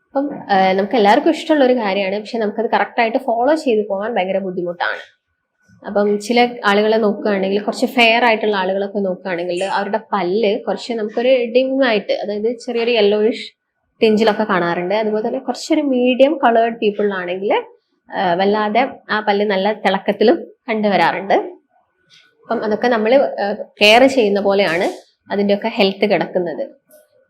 അപ്പം നമുക്ക് എല്ലാവർക്കും ഇഷ്ടമുള്ള ഒരു കാര്യമാണ്. പക്ഷെ നമുക്കത് കറക്റ്റായിട്ട് ഫോളോ ചെയ്ത് പോകാൻ ഭയങ്കര ബുദ്ധിമുട്ടാണ്. അപ്പം ചില ആളുകളെ നോക്കുകയാണെങ്കിൽ, കുറച്ച് ഫെയർ ആയിട്ടുള്ള ആളുകളൊക്കെ നോക്കുകയാണെങ്കിൽ അവരുടെ പല്ല് കുറച്ച് നമുക്കൊരു ഡിമായിട്ട്, അതായത് ചെറിയൊരു യെല്ലോയിഷ് ടിഞ്ചിലൊക്കെ കാണാറുണ്ട്. അതുപോലെ തന്നെ കുറച്ചൊരു മീഡിയം കളേർഡ് പീപ്പിളിലാണെങ്കിൽ വല്ലാതെ ആ പല്ല് നല്ല തിളക്കത്തിലും കണ്ടുവരാറുണ്ട്. അപ്പം അതൊക്കെ നമ്മൾ കെയർ ചെയ്യുന്ന പോലെയാണ് അതിൻ്റെയൊക്കെ ഹെൽത്ത് കിടക്കുന്നത്.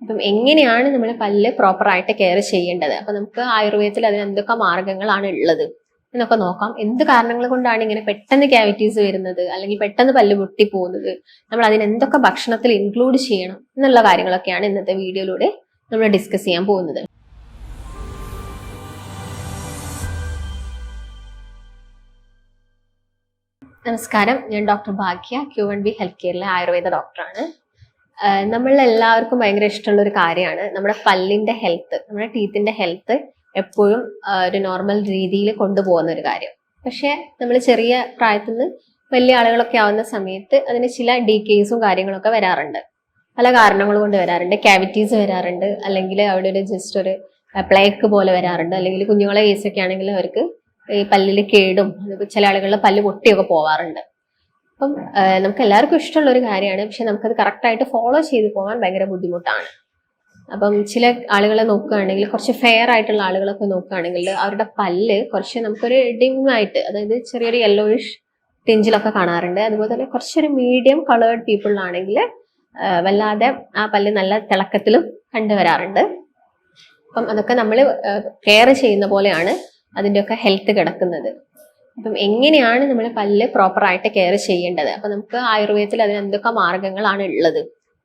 അപ്പം എങ്ങനെയാണ് നമ്മൾ പല്ല് പ്രോപ്പറായിട്ട് കെയർ ചെയ്യേണ്ടത്, അപ്പം നമുക്ക് ആയുർവേദത്തിൽ അതിന് എന്തൊക്കെ മാർഗങ്ങളാണ് ഉള്ളത് എന്നൊക്കെ നോക്കാം. എന്ത് കാരണങ്ങൾ കൊണ്ടാണ് ഇങ്ങനെ പെട്ടെന്ന് ക്യാവിറ്റീസ് വരുന്നത്, അല്ലെങ്കിൽ പെട്ടെന്ന് പല്ല് പൊട്ടിപ്പോകുന്നത്, നമ്മൾ അതിന് എന്തൊക്കെ ഭക്ഷണത്തിൽ ഇൻക്ലൂഡ് ചെയ്യണം എന്നുള്ള കാര്യങ്ങളൊക്കെയാണ് ഇന്നത്തെ വീഡിയോയിലൂടെ നമ്മൾ ഡിസ്കസ് ചെയ്യാൻ പോകുന്നത്. നമസ്കാരം, ഞാൻ ഡോക്ടർ ഭാഗ്യ, Q1B ഹെൽത്ത് കെയറിലെ ആയുർവേദ ഡോക്ടറാണ്. നമ്മളെല്ലാവർക്കും ഭയങ്കര ഇഷ്ടമുള്ള ഒരു കാര്യമാണ് നമ്മുടെ പല്ലിന്റെ ഹെൽത്ത്, നമ്മുടെ ടീത്തിന്റെ ഹെൽത്ത് എപ്പോഴും ഒരു നോർമൽ രീതിയിൽ കൊണ്ടുപോകുന്ന ഒരു കാര്യം. പക്ഷെ നമ്മൾ ചെറിയ പ്രായത്തിൽ നിന്ന് വലിയ ആളുകളൊക്കെ ആവുന്ന സമയത്ത് അതിന് ചില ഡീക്കേസും കാര്യങ്ങളൊക്കെ വരാറുണ്ട്. പല കാരണങ്ങൾ കൊണ്ട് വരാറുണ്ട്. ക്യാവിറ്റീസ് വരാറുണ്ട്, അല്ലെങ്കിൽ അവിടെ ഒരു ജസ്റ്റ് ഒരു പ്ലേക്ക് പോലെ വരാറുണ്ട്, അല്ലെങ്കിൽ കുഞ്ഞുങ്ങളെ കേസൊക്കെ ആണെങ്കിൽ അവർക്ക് ഈ പല്ലിൽ കേടും ചില ആളുകളുടെ പല്ല് പൊട്ടിയൊക്കെ പോവാറുണ്ട്. അപ്പം നമുക്ക് എല്ലാവർക്കും ഇഷ്ടമുള്ള ഒരു കാര്യമാണ്. പക്ഷെ നമുക്കത് കറക്റ്റായിട്ട് ഫോളോ ചെയ്ത് പോകാൻ ഭയങ്കര ബുദ്ധിമുട്ടാണ്. അപ്പം ചില ആളുകളെ നോക്കുകയാണെങ്കിൽ, കുറച്ച് ഫെയർ ആയിട്ടുള്ള ആളുകളൊക്കെ നോക്കുകയാണെങ്കിൽ അവരുടെ പല്ല് കുറച്ച് നമുക്കൊരു ഡിമായിട്ട്, അതായത് ചെറിയൊരു യെല്ലോയിഷ് ടിഞ്ചിലൊക്കെ കാണാറുണ്ട്. അതുപോലെ തന്നെ കുറച്ചൊരു മീഡിയം കളേർഡ് പീപ്പിളിലാണെങ്കിൽ വല്ലാതെ ആ പല്ല് നല്ല തിളക്കത്തിലും കണ്ടുവരാറുണ്ട്. അപ്പം അതൊക്കെ നമ്മൾ കെയർ ചെയ്യുന്ന പോലെയാണ് അതിൻ്റെയൊക്കെ ഹെൽത്ത് കിടക്കുന്നത്. അപ്പം എങ്ങനെയാണ് നമ്മൾ പല്ല് പ്രോപ്പറായിട്ട് കെയർ ചെയ്യേണ്ടത്, അപ്പം നമുക്ക് ആയുർവേദത്തിൽ അതിന് എന്തൊക്കെ മാർഗങ്ങളാണ് ഉള്ളത്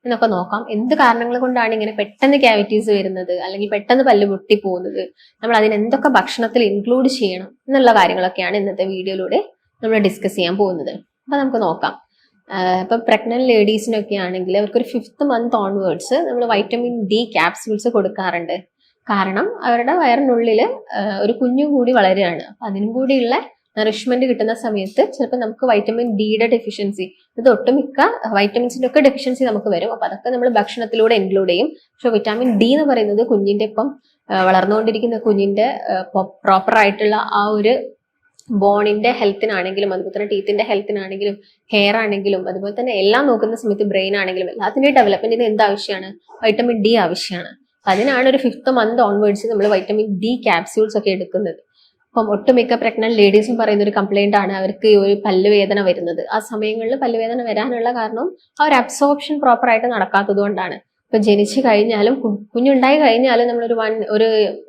എന്നൊക്കെ നോക്കാം. എന്ത് കാരണങ്ങൾ കൊണ്ടാണ് ഇങ്ങനെ പെട്ടെന്ന് ക്യാവിറ്റീസ് വരുന്നത്, അല്ലെങ്കിൽ പെട്ടെന്ന് പല്ല് പൊട്ടിപ്പോകുന്നത്, നമ്മൾ അതിന് എന്തൊക്കെ ഭക്ഷണത്തിൽ ഇൻക്ലൂഡ് ചെയ്യണം എന്നുള്ള കാര്യങ്ങളൊക്കെയാണ് ഇന്നത്തെ വീഡിയോയിലൂടെ നമ്മൾ ഡിസ്കസ് ചെയ്യാൻ പോകുന്നത്. അപ്പം നമുക്ക് നോക്കാം. ഇപ്പം പ്രഗ്നന്റ് ലേഡീസിനൊക്കെ ആണെങ്കിൽ അവർക്കൊരു 5th month ഓൺവേർഡ്സ് നമ്മൾ വൈറ്റമിൻ ഡി ക്യാപ്സ്യൂൾസ് കൊടുക്കാറുണ്ട്. കാരണം അവരുടെ വയറിനുള്ളിൽ ഒരു കുഞ്ഞു കൂടി വളരുകയാണ്. അപ്പം അതിനും കൂടിയുള്ള നറിഷ്മെന്റ് കിട്ടുന്ന സമയത്ത് ചിലപ്പോൾ നമുക്ക് വൈറ്റമിൻ ഡിയുടെ ഡെഫിഷ്യൻസി, ഇത് ഒട്ടുമിക്ക വൈറ്റമിൻസിന്റെ ഒക്കെ ഡെഫിഷ്യൻസി നമുക്ക് വരും. അപ്പൊ അതൊക്കെ നമ്മൾ ഭക്ഷണത്തിലൂടെ ഇൻക്ലൂഡ് ചെയ്യും. പക്ഷെ വിറ്റാമിൻ ഡി എന്ന് പറയുന്നത് കുഞ്ഞിന്റെ ഇപ്പം വളർന്നുകൊണ്ടിരിക്കുന്ന കുഞ്ഞിന്റെ പ്രോപ്പർ ആയിട്ടുള്ള ആ ഒരു ബോണിന്റെ ഹെൽത്തിനാണെങ്കിലും, അതുപോലെ തന്നെ ടീത്തിന്റെ ഹെൽത്തിനാണെങ്കിലും, ഹെയർ ആണെങ്കിലും, അതുപോലെ തന്നെ എല്ലാം നോക്കുന്ന സമയത്ത് ബ്രെയിൻ ആണെങ്കിലും എല്ലാത്തിന്റെയും ഡെവലപ്മെന്റിന് എന്ത് ആവശ്യമാണ്? വൈറ്റമിൻ ഡി ആവശ്യമാണ്. അതിനാണ് ഒരു 5th month ഓൺവേർഡ്സ് നമ്മൾ വൈറ്റമിൻ ഡി ക്യാപ്സ്യൂൾസ് ഒക്കെ എടുക്കുന്നത്. അപ്പം ഒട്ടുമിക്ക പ്രഗ്നന്റ് ലേഡീസും പറയുന്ന ഒരു കംപ്ലൈന്റ് ആണ് അവർക്ക് ഈ ഒരു പല്ലുവേദന വരുന്നത്. ആ സമയങ്ങളിൽ പല്ലുവേദന വരാനുള്ള കാരണം ആ ഒരു അബ്സോർപ്ഷൻ പ്രോപ്പർ ആയിട്ട് നടക്കാത്തത് കൊണ്ടാണ്. ഇപ്പൊ ജനിച്ചു കഴിഞ്ഞാലും കുഞ്ഞുണ്ടായി കഴിഞ്ഞാലും നമ്മൾ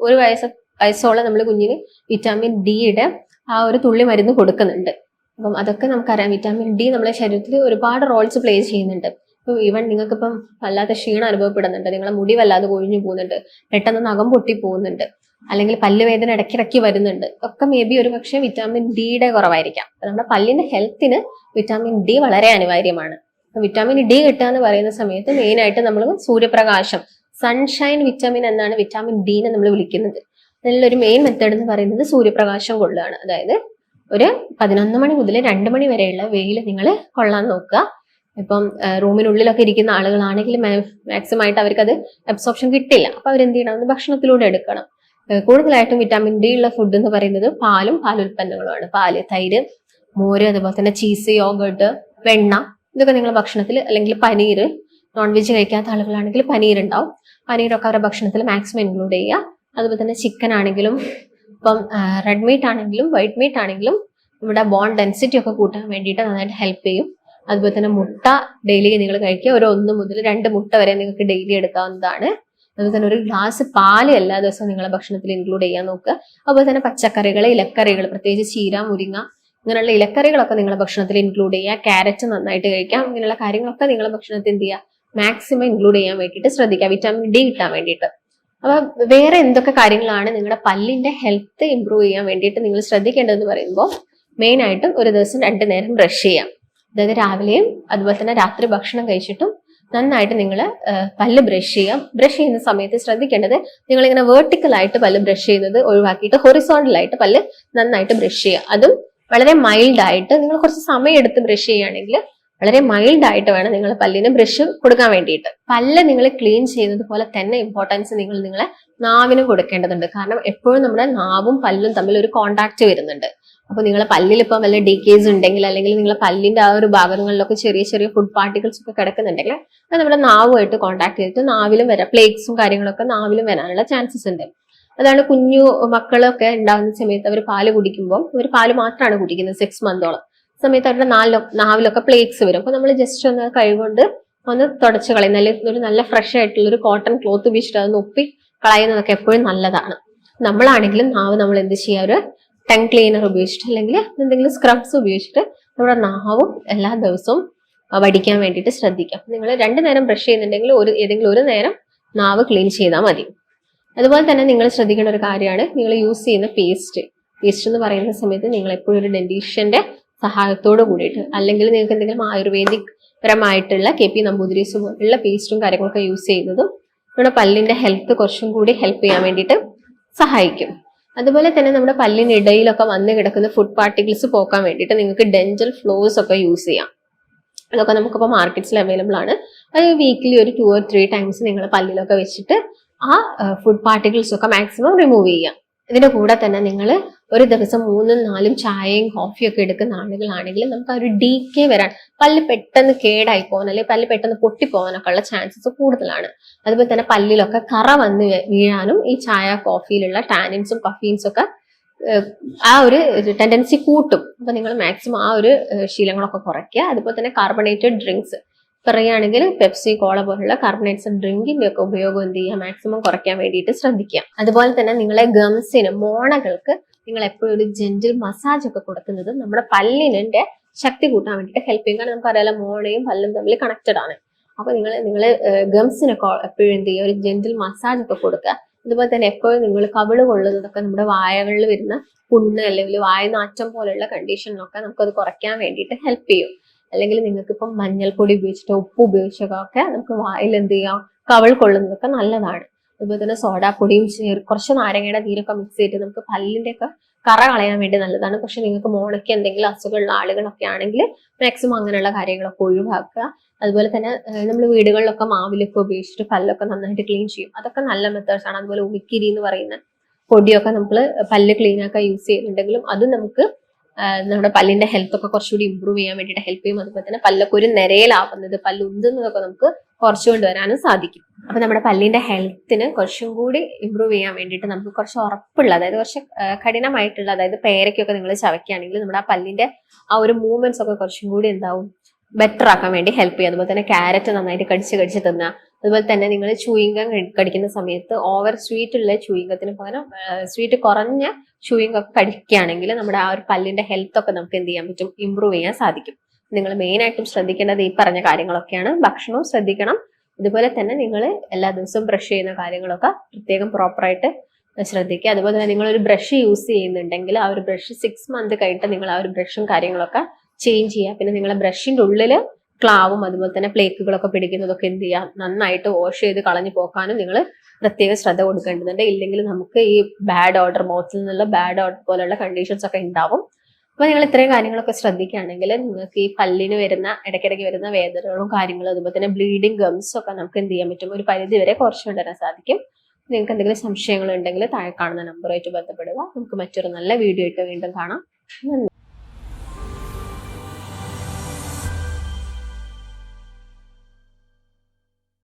ഒരു വയസ്സോളം നമ്മൾ കുഞ്ഞിന് വിറ്റാമിൻ ഡിയുടെ ആ ഒരു തുള്ളി മരുന്ന് കൊടുക്കുന്നുണ്ട്. അപ്പം അതൊക്കെ നമുക്കറിയാം. വിറ്റാമിൻ ഡി നമ്മുടെ ശരീരത്തിൽ ഒരുപാട് റോൾസ് പ്ലേ ചെയ്യുന്നുണ്ട്. ഇപ്പൊ ഈവൻ നിങ്ങൾക്കിപ്പം വല്ലാത്ത ക്ഷീണം അനുഭവപ്പെടുന്നുണ്ട്, നിങ്ങളെ മുടി വല്ലാതെ കൊഴിഞ്ഞു പോകുന്നുണ്ട്, പെട്ടെന്ന് നഖം പൊട്ടി പോകുന്നുണ്ട്, അല്ലെങ്കിൽ പല്ലുവേദന ഇടയ്ക്കിടയ്ക്ക് വരുന്നുണ്ട്, ഒക്കെ മേ ബി ഒരു പക്ഷേ വിറ്റാമിൻ ഡിയുടെ കുറവായിരിക്കാം. നമ്മുടെ പല്ലിന്റെ ഹെൽത്തിന് വിറ്റാമിൻ ഡി വളരെ അനിവാര്യമാണ്. വിറ്റാമിൻ ഡി കിട്ടുക എന്ന് പറയുന്ന സമയത്ത് മെയിൻ ആയിട്ട് നമ്മൾ സൂര്യപ്രകാശം, സൺഷൈൻ വിറ്റാമിൻ എന്നാണ് വിറ്റാമിൻ ഡിനെ നമ്മൾ വിളിക്കുന്നത്. അതിലൊരു മെയിൻ മെത്തേഡ് എന്ന് പറയുന്നത് സൂര്യപ്രകാശം കൊള്ളുകയാണ്. അതായത് ഒരു 11 മണി മുതൽ 2 മണി വരെയുള്ള വെയിൽ നിങ്ങൾ കൊള്ളാൻ നോക്കുക. ഇപ്പം റൂമിനുള്ളിലൊക്കെ ഇരിക്കുന്ന ആളുകളാണെങ്കിൽ മാക്സിമം ആയിട്ട് അവർക്ക് അത് അബ്സോർപ്ഷൻ കിട്ടില്ല. അപ്പൊ അവരെന്ത് ചെയ്യണം? ഭക്ഷണത്തിലൂടെ എടുക്കണം. കൂടുതലായിട്ടും വിറ്റാമിൻ ഡി ഉള്ള ഫുഡ് എന്ന് പറയുന്നത് പാലും പാലുൽപ്പന്നങ്ങളുമാണ്. പാല്, തൈര്, മോര്, അതുപോലെ തന്നെ ചീസ്, യോഗർട്ട്, വെണ്ണ, ഇതൊക്കെ നിങ്ങൾ ഭക്ഷണത്തിൽ, അല്ലെങ്കിൽ പനീര്, നോൺ വെജ് കഴിക്കാത്ത ആളുകളാണെങ്കിൽ പനീർ ഉണ്ടാവും. പനീരൊക്കെ അവരുടെ ഭക്ഷണത്തിൽ മാക്സിമം ഇൻക്ലൂഡ് ചെയ്യുക. അതുപോലെ തന്നെ ചിക്കൻ ആണെങ്കിലും, ഇപ്പം റെഡ് മീറ്റ് ആണെങ്കിലും വൈറ്റ് മീറ്റ് ആണെങ്കിലും ഇവിടെ ബോൺ ഡെൻസിറ്റി ഒക്കെ കൂട്ടാൻ വേണ്ടിയിട്ട് നന്നായിട്ട് ഹെൽപ്പ് ചെയ്യും. അതുപോലെ തന്നെ മുട്ട ഡെയിലി നിങ്ങൾ കഴിക്കുക. ഒരു 1 മുതൽ 2 മുട്ട വരെ നിങ്ങൾക്ക് ഡെയിലി എടുക്കാവുന്നതാണ്. അതുപോലെ തന്നെ ഒരു ഗ്ലാസ് പാല് എല്ലാ ദിവസവും നിങ്ങളെ ഭക്ഷണത്തിൽ ഇൻക്ലൂഡ് ചെയ്യാൻ നോക്കുക. അതുപോലെ തന്നെ പച്ചക്കറികൾ, ഇലക്കറികൾ, പ്രത്യേകിച്ച് ചീര, മുരിങ്ങ, ഇങ്ങനെയുള്ള ഇലക്കറികളൊക്കെ നിങ്ങളെ ഭക്ഷണത്തിൽ ഇൻക്ലൂഡ് ചെയ്യുക. ക്യാരറ്റ് നന്നായിട്ട് കഴിക്കാം. ഇങ്ങനെയുള്ള കാര്യങ്ങളൊക്കെ നിങ്ങളെ ഭക്ഷണത്തിൽ എന്ത് ചെയ്യുക? മാക്സിമം ഇൻക്ലൂഡ് ചെയ്യാൻ വേണ്ടിയിട്ട് ശ്രദ്ധിക്കുക, വിറ്റാമിൻ ഡി കിട്ടാൻ വേണ്ടിയിട്ട്. അപ്പൊ വേറെ എന്തൊക്കെ കാര്യങ്ങളാണ് നിങ്ങളുടെ പല്ലിന്റെ ഹെൽത്ത് ഇംപ്രൂവ് ചെയ്യാൻ വേണ്ടിയിട്ട് നിങ്ങൾ ശ്രദ്ധിക്കേണ്ടതെന്ന് പറയുമ്പോൾ, മെയിൻ ആയിട്ടും ഒരു ദിവസം 2 നേരം ബ്രഷ് ചെയ്യാം. അതായത് രാവിലെയും അതുപോലെ തന്നെ രാത്രി ഭക്ഷണം കഴിച്ചിട്ടും നന്നായിട്ട് നിങ്ങൾ പല്ല് ബ്രഷ് ചെയ്യാം. ബ്രഷ് ചെയ്യുന്ന സമയത്ത് ശ്രദ്ധിക്കേണ്ടത്, നിങ്ങൾ ഇങ്ങനെ വേർട്ടിക്കൽ ആയിട്ട് പല്ല് ബ്രഷ് ചെയ്യുന്നത് ഒഴിവാക്കിയിട്ട് ഹൊറിസോണ്ടൽ ആയിട്ട് പല്ല് നന്നായിട്ട് ബ്രഷ് ചെയ്യുക. അതും വളരെ മൈൽഡ് ആയിട്ട് നിങ്ങൾ കുറച്ച് സമയം എടുത്ത് ബ്രഷ് ചെയ്യുകയാണെങ്കിൽ വളരെ മൈൽഡ് ആയിട്ട് വേണം നിങ്ങൾ പല്ലിന് ബ്രഷ് കൊടുക്കാൻ വേണ്ടിയിട്ട്. പല്ല് നിങ്ങൾ ക്ലീൻ ചെയ്യുന്നത് പോലെ തന്നെ ഇമ്പോർട്ടൻസ് നിങ്ങൾ നിങ്ങളെ നാവിനും കൊടുക്കേണ്ടതുണ്ട്. കാരണം എപ്പോഴും നമ്മുടെ നാവും പല്ലും തമ്മിൽ ഒരു കോണ്ടാക്ട് വരുന്നുണ്ട്. അപ്പൊ നിങ്ങളെ പല്ലിൽ ഇപ്പം വല്ല ഡീക്കേസ് ഉണ്ടെങ്കിൽ, അല്ലെങ്കിൽ നിങ്ങളെ പല്ലിന്റെ ആ ഒരു ഭാഗങ്ങളിലൊക്കെ ചെറിയ ചെറിയ ഫുഡ് പാർട്ടിക്കിൾസ് ഒക്കെ കിടക്കുന്നുണ്ടെങ്കിൽ അത് നമ്മുടെ നാവുമായിട്ട് കോണ്ടാക്ട് ചെയ്തിട്ട് നാവിലും വരാം, പ്ലേക്സും കാര്യങ്ങളൊക്കെ നാവിലും വരാനുള്ള ചാൻസസ് ഉണ്ട്. അതാണ് കുഞ്ഞു മക്കളൊക്കെ ഉണ്ടാകുന്ന സമയത്ത് അവർ പാല് കുടിക്കുമ്പോൾ, അവർ പാല് മാത്രമാണ് കുടിക്കുന്നത് 6 മന്തോളം സമയത്ത് അവരുടെ നാവിലൊക്കെ പ്ലേക്സ് വരും. അപ്പൊ നമ്മൾ ജസ്റ്റ് ഒന്ന് കൈകൊണ്ട് ഒന്ന് തുടച്ച് കളയുന്ന, അല്ലെങ്കിൽ ഒരു നല്ല ഫ്രഷ് ആയിട്ടുള്ള ഒരു കോട്ടൺ ക്ലോത്ത് ഉപയോഗിച്ചിട്ട് അതൊന്ന് ഒപ്പി കളയുന്നതൊക്കെ എപ്പോഴും നല്ലതാണ്. നമ്മളാണെങ്കിലും നാവ് നമ്മൾ എന്ത് ചെയ്യുക, ഒരു ടങ് ക്ലീനർ ഉപയോഗിച്ചിട്ട് അല്ലെങ്കിൽ എന്തെങ്കിലും സ്ക്രബ്സ് ഉപയോഗിച്ചിട്ട് നമ്മുടെ നാവും എല്ലാ ദിവസവും വടിക്കാൻ വേണ്ടിയിട്ട് ശ്രദ്ധിക്കാം. നിങ്ങൾ 2 നേരം ബ്രഷ് ചെയ്യുന്നുണ്ടെങ്കിൽ ഏതെങ്കിലും ഒരു നേരം നാവ് ക്ലീൻ ചെയ്താൽ മതി. അതുപോലെ തന്നെ നിങ്ങൾ ശ്രദ്ധിക്കേണ്ട ഒരു കാര്യമാണ് നിങ്ങൾ യൂസ് ചെയ്യുന്ന പേസ്റ്റ് എന്ന് പറയുന്ന സമയത്ത് നിങ്ങൾ എപ്പോഴും ഒരു ഡെന്റീഷ്യന്റെ സഹായത്തോട് കൂടിയിട്ട്, അല്ലെങ്കിൽ നിങ്ങൾക്ക് എന്തെങ്കിലും ആയുർവേദിക് പരമായിട്ടുള്ള KP നമ്പൂതിരീസ് പോലുള്ള പേസ്റ്റും കാര്യങ്ങളൊക്കെ യൂസ് ചെയ്യുന്നതും നമ്മുടെ പല്ലിന്റെ ഹെൽത്ത് കുറച്ചും കൂടി ഹെൽപ്പ് ചെയ്യാൻ വേണ്ടിയിട്ട് സഹായിക്കും. അതുപോലെ തന്നെ നമ്മുടെ പല്ലിനിടയിലൊക്കെ വന്ന് കിടക്കുന്ന ഫുഡ് പാർട്ടിക്കിൾസ് പോക്കാൻ വേണ്ടിയിട്ട് നിങ്ങൾക്ക് ഡെന്റൽ ഫ്ലോസ് ഒക്കെ യൂസ് ചെയ്യാം. അതൊക്കെ നമുക്കിപ്പോൾ മാർക്കറ്റ്സിൽ അവൈലബിൾ ആണ്. അത് വീക്കിലി ഒരു 2 or 3 ടൈംസ് നിങ്ങൾ പല്ലിലൊക്കെ വെച്ചിട്ട് ആ ഫുഡ് പാർട്ടിക്കിൾസ് ഒക്കെ മാക്സിമം റിമൂവ് ചെയ്യാം. ഇതിന്റെ കൂടെ തന്നെ നിങ്ങൾ ഒരു ദിവസം 3-4 ചായയും കോഫിയും ഒക്കെ എടുക്കുന്ന ആളുകളാണെങ്കിൽ നമുക്ക് ആ ഒരു ഡീക്കേ വരാൻ, പല്ല് പെട്ടെന്ന് കേടായി പോകാൻ അല്ലെങ്കിൽ പല്ല് പെട്ടെന്ന് പൊട്ടിപ്പോകാനൊക്കെ ഉള്ള ചാൻസസ് കൂടുതലാണ്. അതുപോലെ തന്നെ പല്ലിലൊക്കെ കറ വന്ന് വീഴാനും ഈ ചായ കോഫിയിലുള്ള ടാനിൻസും കഫീൻസും ഒക്കെ ആ ഒരു ടെൻഡൻസി കൂട്ടും. അപ്പൊ നിങ്ങൾ മാക്സിമം ആ ഒരു ശീലങ്ങളൊക്കെ കുറയ്ക്കുക. അതുപോലെ തന്നെ കാർബണേറ്റഡ് ഡ്രിങ്ക്സ് പറയുകയാണെങ്കിൽ പെപ്സി, കോള പോലുള്ള കാർബണേറ്റ്സ് ഡ്രിങ്കിന്റെ ഒക്കെ ഉപയോഗം എന്ത് ചെയ്യുക, മാക്സിമം കുറയ്ക്കാൻ വേണ്ടിയിട്ട് ശ്രദ്ധിക്കുക. അതുപോലെ തന്നെ നിങ്ങളെ ഗംസിന്, മോണകൾക്ക് നിങ്ങൾ എപ്പോഴും ഒരു ജെന്റിൽ മസാജ് ഒക്കെ കൊടുക്കുന്നത് നമ്മുടെ പല്ലിന്റെ ശക്തി കൂട്ടാൻ വേണ്ടിയിട്ട് ഹെൽപ്പ് ചെയ്യും. കാരണം നമുക്കറിയാലോ മോണയും പല്ലും തമ്മിൽ കണക്റ്റഡ് ആണ്. അപ്പൊ നിങ്ങൾ ഗംസിനൊക്കെ എപ്പോഴും എന്ത് ചെയ്യുക, ഒരു ജെന്റിൽ മസാജ് ഒക്കെ കൊടുക്കുക. അതുപോലെ തന്നെ എപ്പോഴും നിങ്ങൾ കവിള് കൊള്ളുന്നതൊക്കെ നമ്മുടെ വായകളിൽ വരുന്ന പുണ്ണ് അല്ലെങ്കിൽ വായനാറ്റം പോലുള്ള കണ്ടീഷനിലൊക്കെ നമുക്കത് കുറയ്ക്കാൻ വേണ്ടിയിട്ട് ഹെൽപ്പ് ചെയ്യും. അല്ലെങ്കിൽ നിങ്ങൾക്ക് ഇപ്പം മഞ്ഞൾപ്പൊടി ഉപയോഗിച്ചിട്ടോ ഉപ്പ് ഉപയോഗിച്ചൊക്കെ നമുക്ക് വായിൽ എന്ത് ചെയ്യാം, കവിൾ കൊള്ളുന്നതൊക്കെ നല്ലതാണ്. അതുപോലെ തന്നെ സോഡാപ്പൊടിയും കുറച്ച് നാരങ്ങയുടെ നീരൊക്കെ മിക്സ് ചെയ്തിട്ട് നമുക്ക് പല്ലിന്റെ ഒക്കെ കറ കളയാൻ വേണ്ടി നല്ലതാണ്. പക്ഷെ നിങ്ങൾക്ക് മോണയ്ക്ക് എന്തെങ്കിലും അസുഖമുള്ള ആളുകളൊക്കെ ആണെങ്കിൽ മാക്സിമം അങ്ങനെയുള്ള കാര്യങ്ങളൊക്കെ ഒഴിവാക്കുക. അതുപോലെ തന്നെ നമ്മൾ വീടുകളിലൊക്കെ മാവിലൊക്കെ ഉപയോഗിച്ചിട്ട് പല്ലൊക്കെ നന്നായിട്ട് ക്ലീൻ ചെയ്യും. അതൊക്കെ നല്ല മെത്തേഡ്സ് ആണ്. അതുപോലെ ഉമിക്കിരി എന്ന് പറയുന്ന പൊടിയൊക്കെ നമ്മൾ പല്ല് ക്ലീൻ ആക്കാൻ യൂസ് ചെയ്യുന്നുണ്ടെങ്കിലും അത് നമുക്ക് നമ്മുടെ പല്ലിന്റെ ഹെൽത്ത് ഒക്കെ കുറച്ചുകൂടി ഇമ്പ്രൂവ് ചെയ്യാൻ വേണ്ടിയിട്ട് ഹെൽപ്പ് ചെയ്യും. അതുപോലെ തന്നെ പല്ലൊക്കെ ഒരു നിരയിലാവുന്നത്, പല്ല് ഉന്തുന്നതൊക്കെ നമുക്ക് കുറച്ചു കൊണ്ടുവരാനും സാധിക്കും. അപ്പൊ നമ്മുടെ പല്ലിന്റെ ഹെൽത്തിന് കുറച്ചും കൂടി ഇമ്പ്രൂവ് ചെയ്യാൻ വേണ്ടിയിട്ട് നമുക്ക് കുറച്ച് ഉറപ്പുള്ള, അതായത് കുറച്ച് കഠിനമായിട്ടുള്ള, അതായത് പേരയ്ക്കൊക്കെ നിങ്ങൾ ചവയ്ക്കുകയാണെങ്കിൽ നമ്മുടെ ആ പല്ലിന്റെ ആ ഒരു മൂവ്മെന്റ്സ് ഒക്കെ കുറച്ചും കൂടി എന്താവും, ബെറ്റർ ആക്കാൻ വേണ്ടി ഹെൽപ്പ് ചെയ്യും. അതുപോലെ തന്നെ ക്യാരറ്റ് നന്നായിട്ട് കടിച്ച് തിന്നുക. അതുപോലെ തന്നെ നിങ്ങൾ ചൂയിങ്കം കടിക്കുന്ന സമയത്ത് ഓവർ സ്വീറ്റ് ഉള്ള ചൂയിങ്കത്തിന് പകരം സ്വീറ്റ് കുറഞ്ഞ ചൂയിങ്കം ഒക്കെ കടിക്കുകയാണെങ്കിൽ നമ്മുടെ ആ ഒരു പല്ലിന്റെ ഹെൽത്ത് ഒക്കെ നമുക്ക് എന്ത് ചെയ്യാൻ പറ്റും, ഇമ്പ്രൂവ് ചെയ്യാൻ സാധിക്കും. നിങ്ങൾ മെയിൻ ആയിട്ടും ശ്രദ്ധിക്കേണ്ടത് ഈ പറഞ്ഞ കാര്യങ്ങളൊക്കെയാണ്. ഭക്ഷണവും ശ്രദ്ധിക്കണം. അതുപോലെ തന്നെ നിങ്ങൾ എല്ലാ ദിവസവും ബ്രഷ് ചെയ്യുന്ന കാര്യങ്ങളൊക്കെ പ്രത്യേകം പ്രോപ്പറായിട്ട് ശ്രദ്ധിക്കുക. അതുപോലെ തന്നെ നിങ്ങളൊരു ബ്രഷ് യൂസ് ചെയ്യുന്നുണ്ടെങ്കിൽ ആ ഒരു ബ്രഷ് 6 മന്ത് കഴിഞ്ഞിട്ട് നിങ്ങൾ ആ ഒരു ബ്രഷും കാര്യങ്ങളൊക്കെ ചേഞ്ച് ചെയ്യുക. പിന്നെ നിങ്ങളെ ബ്രഷിന്റെ ഉള്ളിൽ ക്ലാവും അതുപോലെ തന്നെ പ്ലേക്കുകളൊക്കെ പിടിക്കുന്നതൊക്കെ എന്ത് ചെയ്യുക, നന്നായിട്ട് വാഷ് ചെയ്ത് കളഞ്ഞു പോക്കാനും നിങ്ങൾ പ്രത്യേക ശ്രദ്ധ കൊടുക്കേണ്ടതുണ്ട്. ഇല്ലെങ്കിൽ നമുക്ക് ഈ ബാഡ് ഓർഡർ, മൗത്തിൽ നിന്നുള്ള ബാഡ് ഓർഡർ പോലുള്ള കണ്ടീഷൻസ് ഒക്കെ ഉണ്ടാവും. അപ്പൊ നിങ്ങൾ ഇത്രയും കാര്യങ്ങളൊക്കെ ശ്രദ്ധിക്കുകയാണെങ്കിൽ നിങ്ങൾക്ക് ഈ പല്ലിന് വരുന്ന ഇടയ്ക്കിടയ്ക്ക് വരുന്ന വേദനകളും കാര്യങ്ങളും അതുപോലെ തന്നെ ബ്ലീഡിങ് ഗംസും ഒക്കെ നമുക്ക് എന്ത് ചെയ്യാൻ പറ്റും, ഒരു പരിധി വരെ കുറച്ചു കൊണ്ടുവരാൻ സാധിക്കും. നിങ്ങൾക്ക് എന്തെങ്കിലും സംശയങ്ങൾ ഉണ്ടെങ്കിൽ താഴെ കാണുന്ന നമ്പറുമായിട്ട് ബന്ധപ്പെടുക. നമുക്ക് മറ്റൊരു നല്ല വീഡിയോ ആയിട്ട് വീണ്ടും കാണാം. നന്ദി.